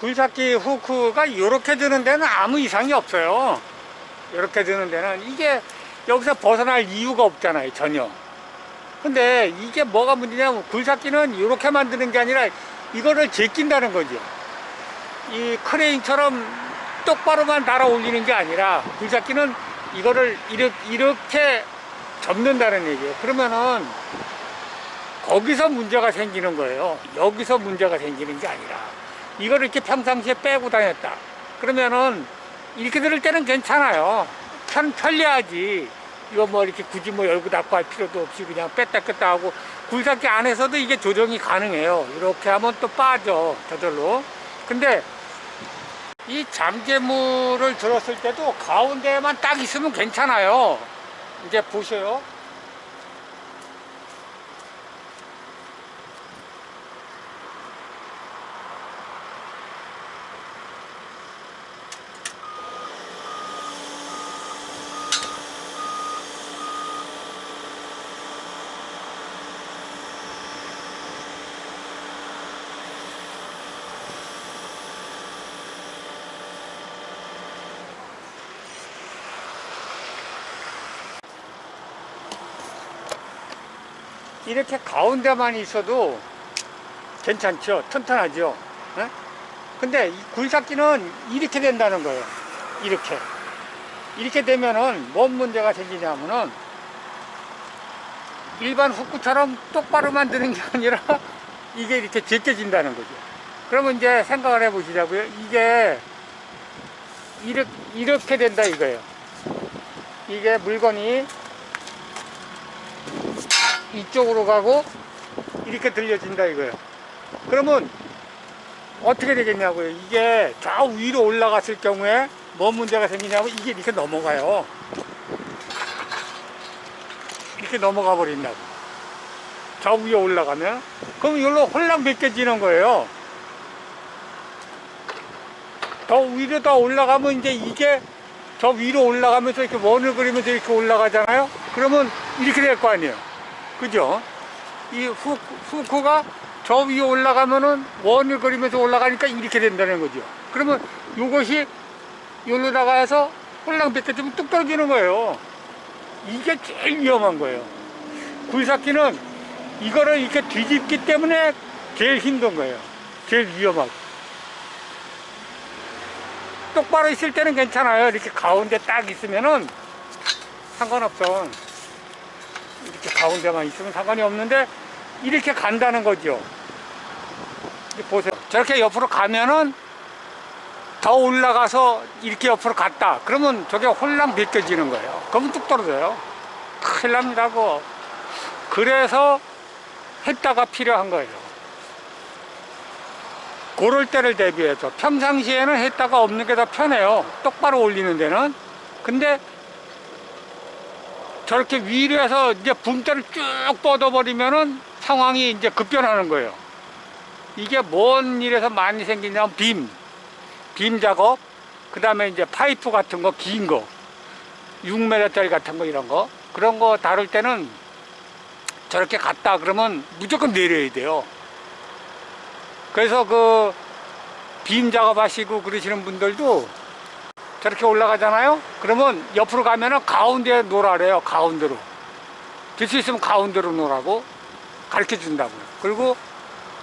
굴삭기 후크가 이렇게 드는 데는 아무 이상이 없어요. 이렇게 드는 데는 이게 여기서 벗어날 이유가 없잖아요, 전혀. 근데 이게 뭐가 문제냐면 굴삭기는 이렇게 만드는 게 아니라 이거를 제낀다는 거죠. 이 크레인처럼 똑바로만 달아 올리는 게 아니라 굴삭기는 이거를 이렇게 접는다는 얘기예요. 그러면은 거기서 문제가 생기는 거예요. 여기서 문제가 생기는 게 아니라 이거를 이렇게 평상시에 빼고 다녔다 그러면은 이렇게 들을 때는 괜찮아요. 편리하지. 이거 뭐 이렇게 굳이 뭐 열고 닫고 할 필요도 없이 그냥 뺐다 꼈다 하고 굴삭기 안에서도 이게 조정이 가능해요. 이렇게 하면 또 빠져, 저절로. 근데 이 잠재물을 들었을 때도 가운데만 딱 있으면 괜찮아요. 이제 보셔요. 이렇게 가운데만 있어도 괜찮죠. 튼튼하죠. 에? 근데 이 굴삭기는 이렇게 된다는 거예요. 이렇게 되면은 뭔 문제가 생기냐면은 일반 후크처럼 똑바로 만드는 게 아니라 이게 이렇게 제껴진다는 거죠. 그러면 이제 생각을 해 보시자고요. 이게 이렇게 된다 이거예요. 이게 물건이 이쪽으로 가고 이렇게 들려진다 이거예요. 그러면 어떻게 되겠냐고요. 이게 좌우 위로 올라갔을 경우에 뭔 문제가 생기냐면 이게 이렇게 넘어가요. 이렇게 넘어가 버린다고. 좌우 위에 올라가면 그럼 이걸로 홀랑 벗겨지는 거예요. 더 위로 더 올라가면 이제 이게 저 위로 올라가면서 이렇게 원을 그리면서 이렇게 올라가잖아요. 그러면 이렇게 될 거 아니에요. 그죠? 이 후크가 저 위에 올라가면은 원을 그리면서 올라가니까 이렇게 된다는 거죠. 그러면 이것이 여기다가 해서 홀랑 벗겨지면 뚝 떨어지는 거예요. 이게 제일 위험한 거예요. 굴삭기는 이거를 이렇게 뒤집기 때문에 제일 힘든 거예요. 제일 위험하고. 똑바로 있을 때는 괜찮아요. 이렇게 가운데 딱 있으면은 상관없어. 이렇게 가운데만 있으면 상관이 없는데 이렇게 간다는 거죠. 보세요. 저렇게 옆으로 가면은 더 올라가서 이렇게 옆으로 갔다. 그러면 저게 홀랑 벗겨지는 거예요. 그러면 뚝 떨어져요. 큰일 납니다, 그거. 그래서 햇다가 필요한 거예요. 그럴 때를 대비해서 평상시에는 햇다가 없는 게 더 편해요. 똑바로 올리는 데는. 근데 저렇게 위로 해서 이제 붕대를 쭉 뻗어버리면은 상황이 이제 급변하는 거예요. 이게 뭔 일에서 많이 생기냐면 빔 작업, 그 다음에 이제 파이프 같은 거, 긴 거, 6m짜리 같은 거, 이런 거, 그런 거 다룰 때는 저렇게 갔다 그러면 무조건 내려야 돼요. 그래서 그 빔 작업 하시고 그러시는 분들도 저렇게 올라가잖아요. 그러면 옆으로 가면은 가운데에 놓으라래요. 가운데로. 될 수 있으면 가운데로 놓으라고 가르쳐 준다고요. 그리고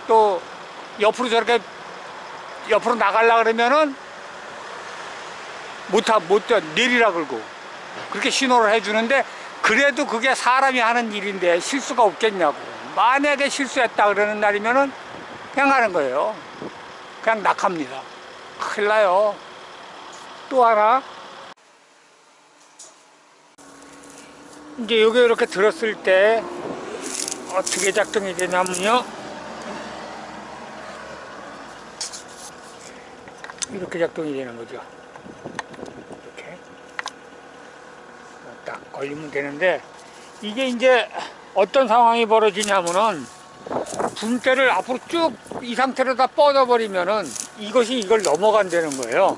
또 옆으로 저렇게 옆으로 나가려고 그러면은 못 내리라 그러고 그렇게 신호를 해주는데, 그래도 그게 사람이 하는 일인데 실수가 없겠냐고. 만약에 실수했다 그러는 날이면은 그냥 하는 거예요. 그냥 낙합니다. 큰일 나요. 또 하나, 이제 여기 이렇게 들었을 때 어떻게 작동이 되냐면요, 이렇게 작동이 되는 거죠. 이렇게 딱 걸리면 되는데, 이게 이제 어떤 상황이 벌어지냐면은 붕대를 앞으로 쭉 이 상태로 다 뻗어버리면은 이것이 이걸 넘어간다는 거예요.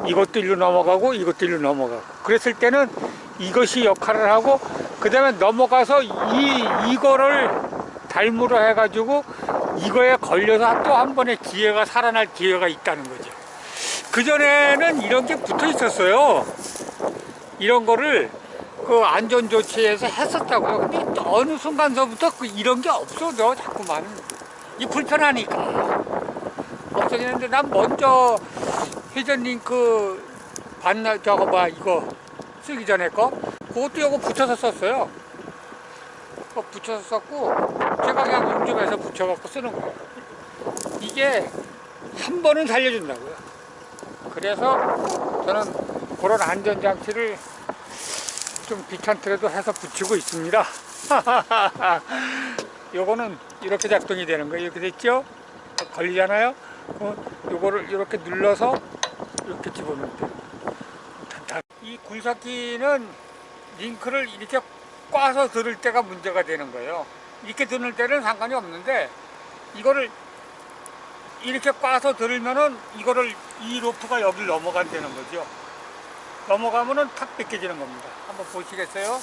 이것도 일로 넘어가고 이것도 일로 넘어가고. 그랬을 때는 이것이 역할을 하고, 그 다음에 넘어가서 이거를 달무로 해가지고 이거에 걸려서 또 한 번의 기회가 살아날 기회가 있다는 거죠. 그전에는 이런 게 붙어 있었어요. 이런 거를 그 안전조치에서 했었다고요. 근데 어느 순간서부터 이런 게 없어져, 자꾸만. 이 불편하니까. 없어지는데, 난 먼저 회전링크 저거 이거 쓰기 전에 그것도 이거 붙여서 썼어요. 그거 붙여서 썼고, 제가 그냥 용접해서 붙여갖고 쓰는 거예요. 이게 한 번은 살려준다고요. 그래서 저는 그런 안전장치를 좀 귀찮더라도 해서 붙이고 있습니다. 요거는 이렇게 작동이 되는 거예요. 이렇게 됐죠? 걸리잖아요? 요거를 이렇게 눌러서 이렇게 집어넣으면 돼요. 이 굴삭기는 링크를 이렇게 꽈서 들을 때가 문제가 되는 거예요. 이렇게 드는 때는 상관이 없는데, 이거를 이렇게 꽈서 들으면은 이거를 이 로프가 여기 넘어간다는 거죠. 넘어가면은 탁 벗겨지는 겁니다. 한번 보시겠어요?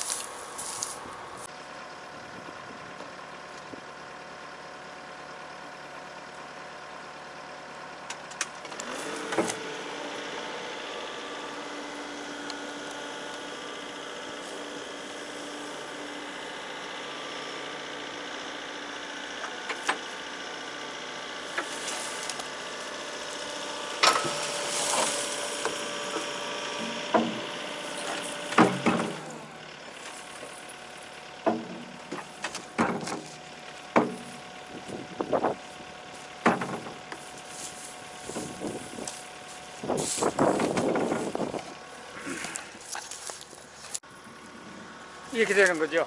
이렇게 되는 거죠.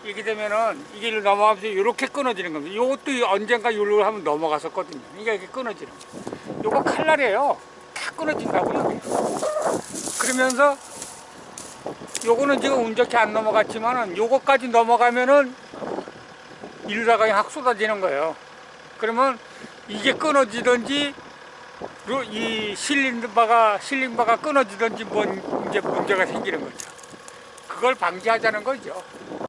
이렇게 되면은 이게 넘어가면서 이렇게 끊어지는 겁니다. 이것도 언젠가 요로 하면 넘어갔었거든요. 이게 이렇게 끊어지는 거죠. 요거 칼날이에요. 다 끊어진다고요. 그러면서 요거는 지금 운 좋게 안 넘어갔지만은 요거까지 넘어가면은 이러다가 그냥 확 쏟아지는 거예요. 그러면 이게 끊어지든지 이 실린바가 끊어지든지 이제 문제가 생기는 거죠. 그걸 방지하자는 거죠.